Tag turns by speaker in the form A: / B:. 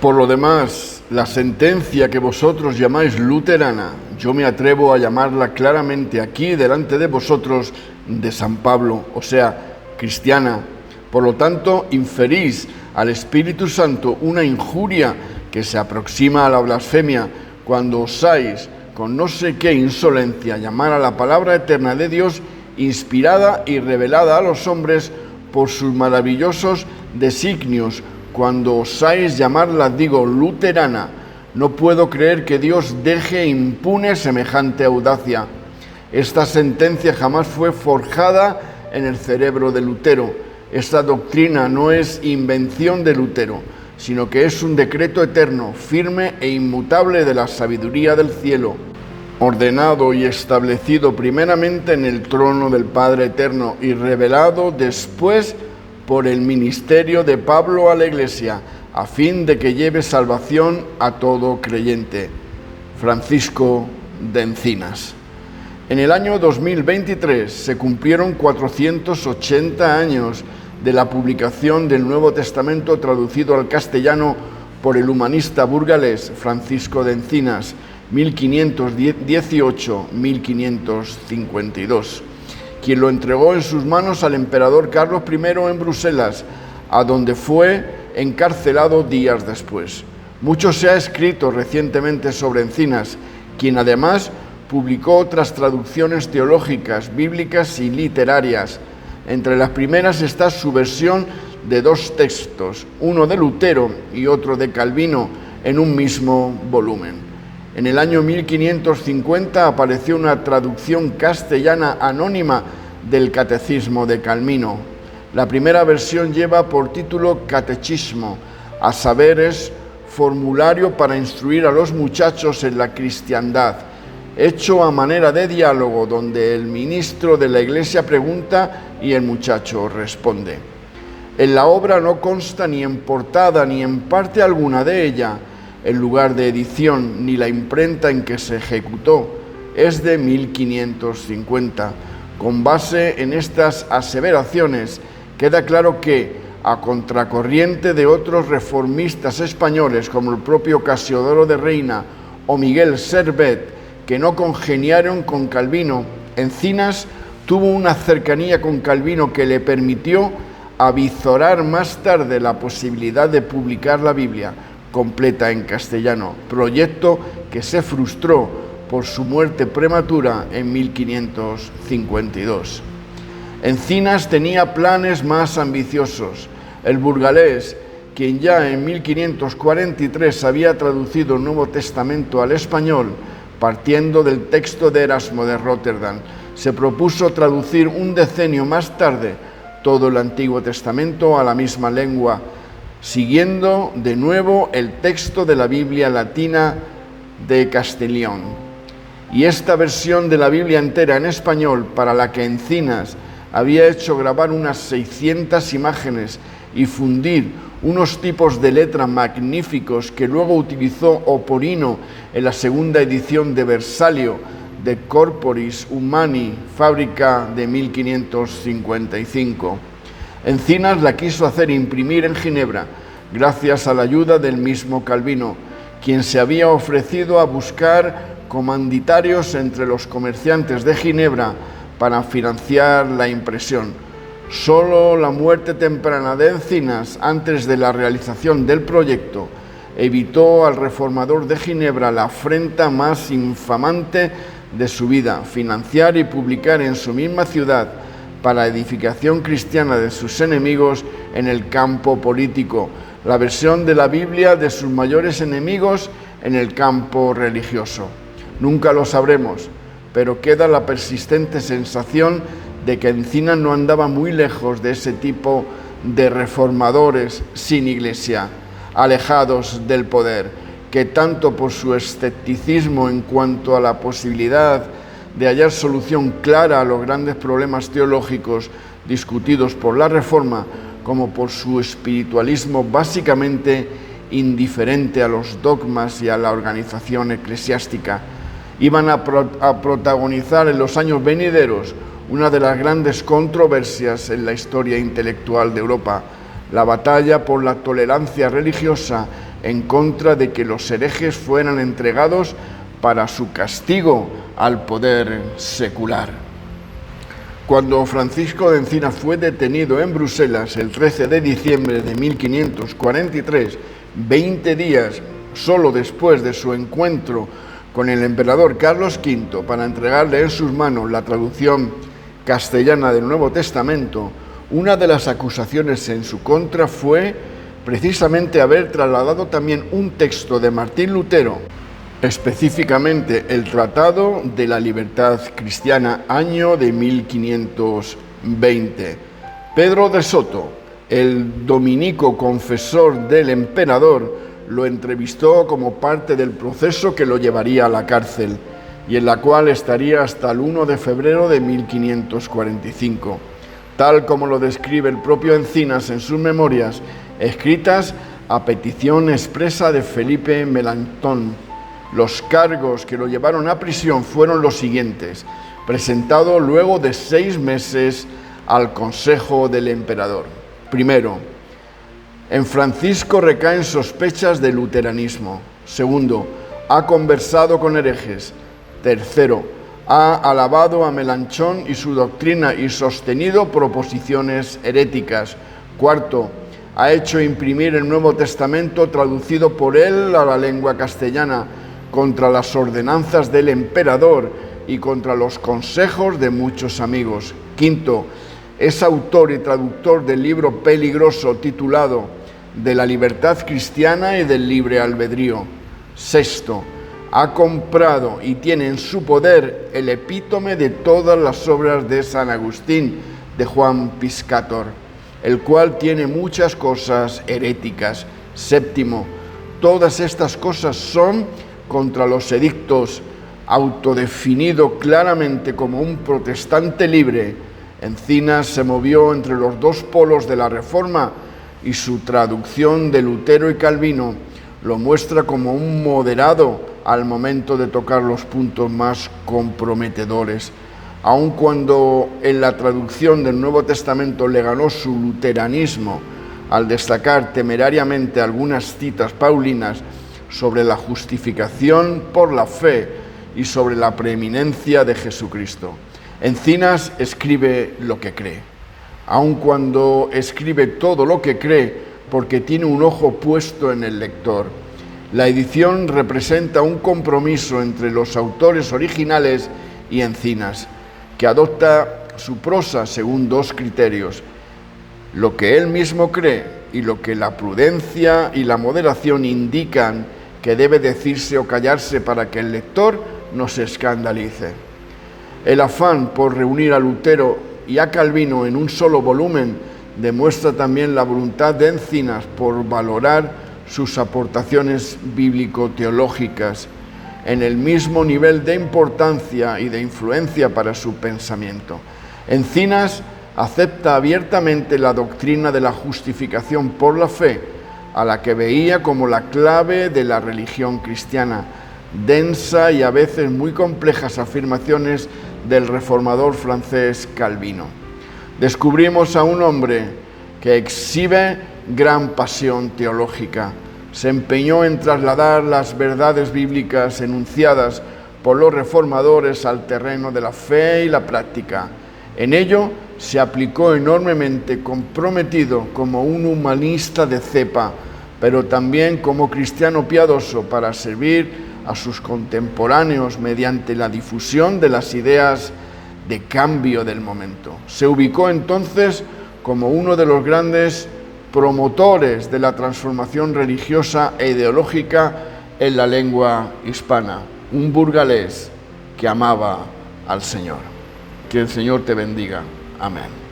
A: Por lo demás, la sentencia que vosotros llamáis luterana, yo me atrevo a llamarla claramente aquí delante de vosotros de San Pablo, o sea, cristiana. Por lo tanto, inferís al Espíritu Santo una injuria que se aproxima a la blasfemia cuando osáis, con no sé qué insolencia, llamar a la palabra eterna de Dios, inspirada y revelada a los hombres por sus maravillosos designios, cuando osáis llamarla, luterana. No puedo creer que Dios deje impune semejante audacia. Esta sentencia jamás fue forjada en el cerebro de Lutero. Esta doctrina no es invención de Lutero, sino que es un decreto eterno, firme e inmutable de la sabiduría del cielo, ordenado y establecido primeramente en el trono del Padre Eterno y revelado después por el ministerio de Pablo a la Iglesia, a fin de que lleve salvación a todo creyente. Francisco de Encinas. En el año 2023 se cumplieron 480 años de la publicación del Nuevo Testamento traducido al castellano por el humanista burgalés Francisco de Encinas, 1518-1552. quien lo entregó en sus manos al emperador Carlos I en Bruselas, a donde fue encarcelado días después. Mucho se ha escrito recientemente sobre Encinas, quien además publicó otras traducciones teológicas, bíblicas y literarias. Entre las primeras está su versión de dos textos, uno de Lutero y otro de Calvino, en un mismo volumen. En el año 1550 apareció una traducción castellana anónima del Catecismo de Calvino. La primera versión lleva por título Catechismo, a saber, es formulario para instruir a los muchachos en la cristiandad, hecho a manera de diálogo donde el ministro de la Iglesia pregunta y el muchacho responde. En la obra no consta ni en portada ni en parte alguna de ella el lugar de edición ni la imprenta en que se ejecutó. Es de 1550. Con base en estas aseveraciones, queda claro que, a contracorriente de otros reformistas españoles como el propio Casiodoro de Reina o Miguel Servet, que no congeniaron con Calvino, Encinas tuvo una cercanía con Calvino que le permitió avizorar más tarde la posibilidad de publicar la Biblia completa en castellano, proyecto que se frustró por su muerte prematura en 1552. Encinas tenía planes más ambiciosos. El burgalés, quien ya en 1543 había traducido el Nuevo Testamento al español, partiendo del texto de Erasmo de Róterdam, se propuso traducir un decenio más tarde todo el Antiguo Testamento a la misma lengua, siguiendo de nuevo el texto de la Biblia latina de Castellón. Y esta versión de la Biblia entera en español, para la que Encinas había hecho grabar unas 600 imágenes y fundir unos tipos de letra magníficos que luego utilizó Oporino en la segunda edición de Versalio de Corporis Humani, fábrica de 1555. Encinas la quiso hacer imprimir en Ginebra, gracias a la ayuda del mismo Calvino, quien se había ofrecido a buscar comanditarios entre los comerciantes de Ginebra para financiar la impresión. Solo la muerte temprana de Encinas, antes de la realización del proyecto, evitó al reformador de Ginebra la afrenta más infamante de su vida: financiar y publicar en su misma ciudad, para edificación cristiana de sus enemigos en el campo político, la versión de la Biblia de sus mayores enemigos en el campo religioso. Nunca lo sabremos, pero queda la persistente sensación de que Encinas no andaba muy lejos de ese tipo de reformadores sin iglesia, alejados del poder, que tanto por su escepticismo en cuanto a la posibilidad de hallar solución clara a los grandes problemas teológicos discutidos por la Reforma, como por su espiritualismo básicamente indiferente a los dogmas y a la organización eclesiástica, iban a protagonizar en los años venideros una de las grandes controversias en la historia intelectual de Europa, la batalla por la tolerancia religiosa en contra de que los herejes fueran entregados para su castigo al poder secular. Cuando Francisco de Encina fue detenido en Bruselas el 13 de diciembre de 1543, 20 días solo después de su encuentro con el emperador Carlos V para entregarle en sus manos la traducción castellana del Nuevo Testamento, una de las acusaciones en su contra fue precisamente haber trasladado también un texto de Martín Lutero, específicamente el Tratado de la Libertad Cristiana, año de 1520. Pedro de Soto, el dominico confesor del emperador, lo entrevistó como parte del proceso que lo llevaría a la cárcel y en la cual estaría hasta el 1 de febrero de 1545, tal como lo describe el propio Encinas en sus memorias, escritas a petición expresa de Felipe Melanchthon. Los cargos que lo llevaron a prisión fueron los siguientes, presentado luego de 6 meses al consejo del emperador. Primero, en Francisco recaen sospechas de luteranismo. Segundo, ha conversado con herejes. Tercero, ha alabado a Melanchthon y su doctrina y sostenido proposiciones heréticas. Cuarto, ha hecho imprimir el Nuevo Testamento traducido por él a la lengua castellana contra las ordenanzas del emperador y contra los consejos de muchos amigos. Quinto, es autor y traductor del libro peligroso titulado De la libertad cristiana y del libre albedrío. Sexto, ha comprado y tiene en su poder el epítome de todas las obras de San Agustín de Juan Piscator, el cual tiene muchas cosas heréticas. Séptimo, todas estas cosas son contra los edictos, autodefinido claramente como un protestante libre. Encinas se movió entre los dos polos de la Reforma y su traducción de Lutero y Calvino lo muestra como un moderado al momento de tocar los puntos más comprometedores. Aun cuando en la traducción del Nuevo Testamento le ganó su luteranismo al destacar temerariamente algunas citas paulinas sobre la justificación por la fe y sobre la preeminencia de Jesucristo. Encinas escribe lo que cree, aun cuando escribe todo lo que cree porque tiene un ojo puesto en el lector. La edición representa un compromiso entre los autores originales y Encinas, que adopta su prosa según dos criterios: lo que él mismo cree y lo que la prudencia y la moderación indican que debe decirse o callarse para que el lector no se escandalice. El afán por reunir a Lutero y a Calvino en un solo volumen demuestra también la voluntad de Encinas por valorar sus aportaciones bíblico-teológicas en el mismo nivel de importancia y de influencia para su pensamiento. Encinas acepta abiertamente la doctrina de la justificación por la fe, a la que veía como la clave de la religión cristiana, densa y a veces muy complejas afirmaciones del reformador francés Calvino. Descubrimos a un hombre que exhibe gran pasión teológica. Se empeñó en trasladar las verdades bíblicas enunciadas por los reformadores al terreno de la fe y la práctica. En ello se aplicó enormemente, comprometido como un humanista de cepa, pero también como cristiano piadoso para servir a sus contemporáneos mediante la difusión de las ideas de cambio del momento. Se ubicó entonces como uno de los grandes promotores de la transformación religiosa e ideológica en la lengua hispana, un burgalés que amaba al Señor. Que el Señor te bendiga. Amén.